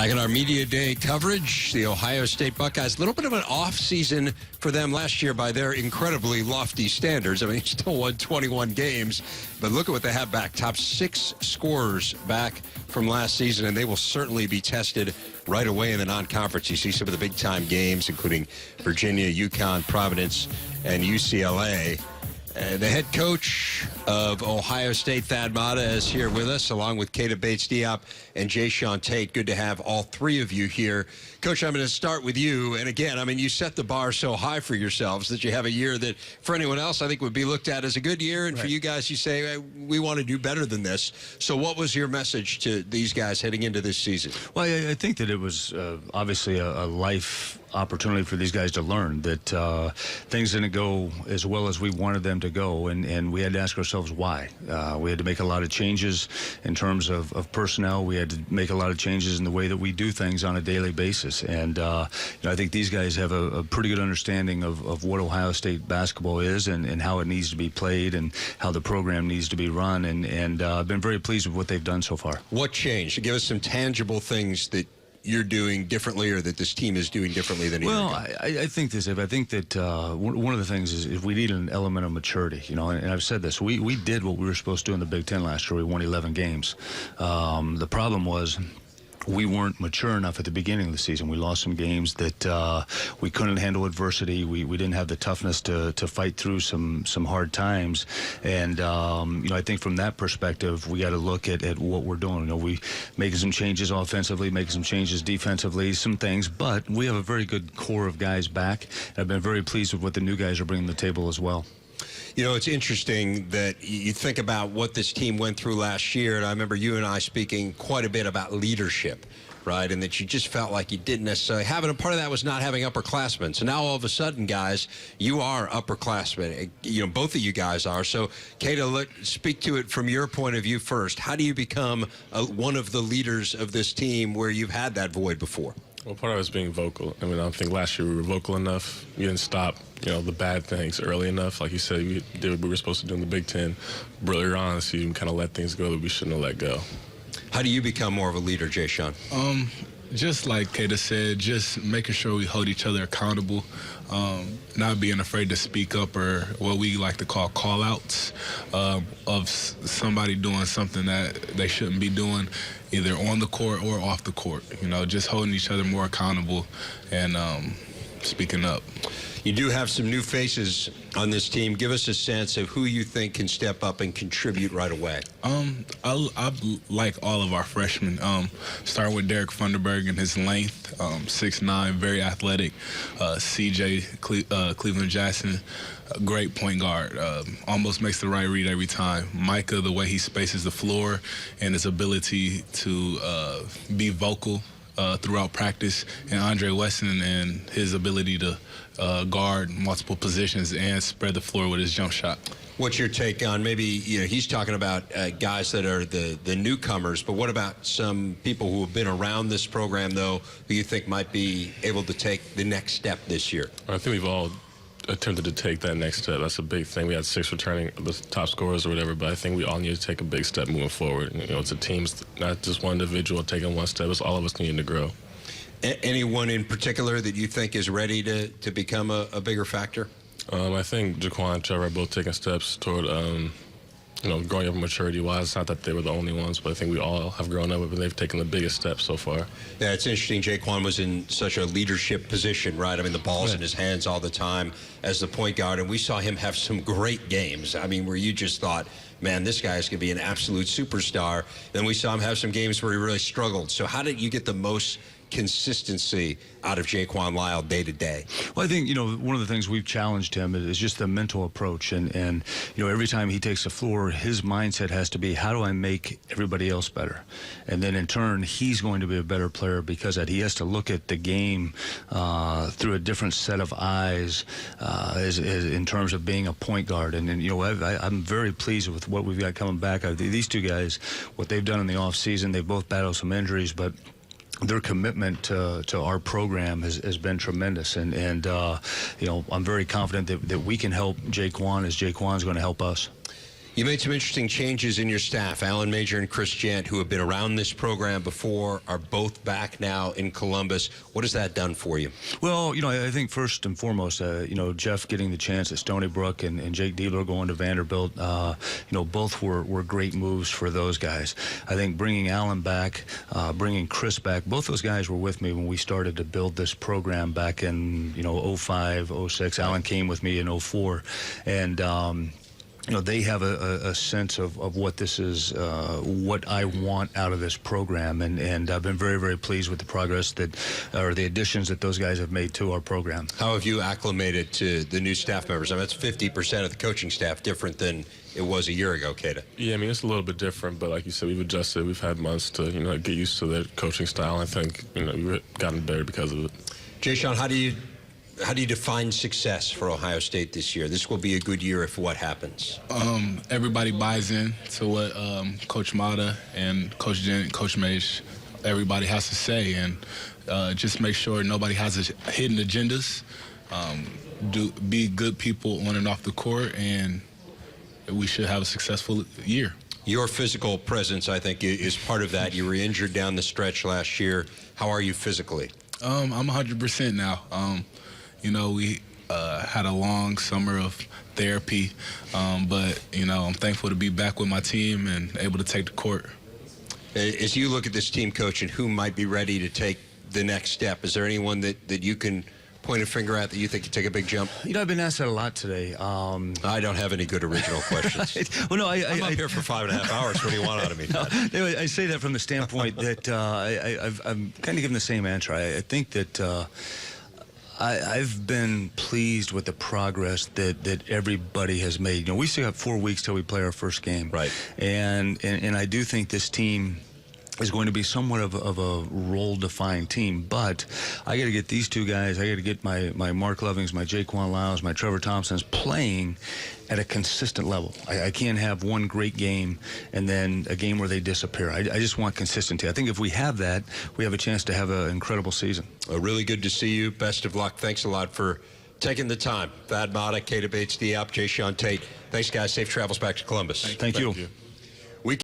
Back in our media day coverage, the Ohio State Buckeyes, a little bit of an off season for them last year by their incredibly lofty standards. I mean, still won 21 games, but look at what they have back. Top 6 scorers back from last season, and they will certainly be tested right away in the non-conference. You see some of the big-time games, including Virginia, UConn, Providence, and UCLA. The head coach of Ohio State, Thad Matta, is here with us, along with Keita Bates-Diop and Jae'Sean Tate. Good to have all three of you here. Coach, I'm going to start with you. And again, I mean, you set the bar so high for yourselves that you have a year that, for anyone else, I think would be looked at as a good year. And right. For you guys, you say, hey, we want to do better than this. So what was your message to these guys heading into this season? Well, I think that it was obviously a life opportunity for these guys to learn that things didn't go as well as we wanted them to go, and we had to ask ourselves why. We had to make a lot of changes in terms of personnel. We had to make a lot of changes in the way that we do things on a daily basis, and I think these guys have a pretty good understanding of what Ohio State basketball is and how it needs to be played and how the program needs to be run, and I've been very pleased with what they've done so far. What changed? Give us some tangible things that you're doing differently, or that this team is doing differently than you. Well, I think this. I think that one of the things is if we need an element of maturity, and I've said this. We did what we were supposed to do in the Big Ten last year. We won 11 games. The problem was we weren't mature enough at the beginning of the season. We lost some games that we couldn't handle adversity. We didn't have the toughness to fight through some hard times. And, I think from that perspective, we got to look at what we're doing. We making some changes offensively, making some changes defensively, some things. But we have a very good core of guys back. And I've been very pleased with what the new guys are bringing to the table as well. It's interesting that you think about what this team went through last year, and I remember you and I speaking quite a bit about leadership, right, and that you just felt like you didn't necessarily have it, and part of that was not having upperclassmen. So now all of a sudden, guys, you are upperclassmen. Both of you guys are. So, Keita, speak to it from your point of view first. How do you become one of the leaders of this team where you've had that void before? Well, part of it is being vocal. I mean, I don't think last year we were vocal enough. We didn't stop, the bad things early enough. Like you said, we did what we were supposed to do in the Big Ten. But earlier on, so you kind of let things go that we shouldn't have let go. How do you become more of a leader, Jae'Sean? Just like Keita said, just making sure we hold each other accountable, not being afraid to speak up, or what we like to call call-outs of somebody doing something that they shouldn't be doing, either on the court or off the court. Just holding each other more accountable and speaking up. You do have some new faces on this team. Give us a sense of who you think can step up and contribute right away. I like all of our freshmen. Starting with Derek Funderburg and his length, 6'9", very athletic. CJ Cleveland Jackson, a great point guard. Almost makes the right read every time. Micah, the way he spaces the floor and his ability to be vocal throughout practice, and Andre Weston and his ability to guard multiple positions and spread the floor with his jump shot. What's your take on maybe, he's talking about guys that are the newcomers, but what about some people who have been around this program, though, who you think might be able to take the next step this year? I think we've all attempted to take that next step. That's a big thing. We had 6 returning the top scorers or whatever, but I think we all need to take a big step moving forward. It's a team, not just one individual taking one step. It's all of us needing to grow. Anyone in particular that you think is ready to become a bigger factor? I think Jaquan and Trevor are both taking steps toward, growing up maturity-wise. It's not that they were the only ones, but I think we all have grown up, and they've taken the biggest steps so far. Yeah, it's interesting. Jaquan was in such a leadership position, right? I mean, the ball's in his hands all the time as the point guard, and we saw him have some great games. I mean, where you just thought, man, this guy is going to be an absolute superstar. Then we saw him have some games where he really struggled. So how did you get the most consistency out of Jaquan Lyle day to day? Well, I think, one of the things we've challenged him is just the mental approach. And every time he takes the floor, his mindset has to be, how do I make everybody else better? And then in turn, he's going to be a better player because he has to look at the game through a different set of eyes in terms of being a point guard. And I'm very pleased with what we've got coming back. These two guys, what they've done in the offseason, they've both battled some injuries, but their commitment to our program has been tremendous, and I'm very confident that we can help Jaquan as Jaquan's going to help us. You made some interesting changes in your staff. Alan Major and Chris Jant, who have been around this program before, are both back now in Columbus. What has that done for you? Well, I think first and foremost, Jeff getting the chance at Stony Brook and Jake Dealer going to Vanderbilt, both were great moves for those guys. I think bringing Alan back, bringing Chris back, both those guys were with me when we started to build this program back in, 05, 06. Alan came with me in 04. And, they have a sense of what this is, what I want out of this program, and I've been very, very pleased with the progress or the additions that those guys have made to our program. How have you acclimated to the new staff members? I mean, that's 50% of the coaching staff, different than it was a year ago, Keita. Yeah, I mean, it's a little bit different, but like you said, we've adjusted. We've had months to, get used to their coaching style. I think, we've gotten better because of it. Jae'Sean, how do you define success for Ohio State this year? This will be a good year if what happens. Everybody buys in to what Coach Matta and Coach Jen, Coach Mage, everybody has to say, and just make sure nobody has hidden agendas. Be good people on and off the court, and we should have a successful year. Your physical presence, I think, is part of that. You were injured down the stretch last year. How are you physically? I'm 100% now. We had a long summer of therapy, but, I'm thankful to be back with my team and able to take the court. As you look at this team, Coach, and who might be ready to take the next step, is there anyone that you can point a finger at that you think could take a big jump? I've been asked that a lot today. I don't have any good original questions. Well, no, I'm up here for 5.5 hours. What do you want out of me? No, I say that from the standpoint that I'm kind of giving the same answer. I think that I've been pleased with the progress that everybody has made. We still have 4 weeks till we play our first game. Right. And I do think this team is going to be somewhat of a role-defined team, but I got to get these two guys. I got to get my Mark Lovings, my Jaquan Lyles, my Trevor Thompsons playing at a consistent level. I can't have one great game and then a game where they disappear. I just want consistency. I think if we have that, we have a chance to have an incredible season. Really good to see you. Best of luck. Thanks a lot for taking the time. Thad Matta, Keita Bates-Diop, Jae'Sean Tate. Thanks, guys. Safe travels back to Columbus. Thank you.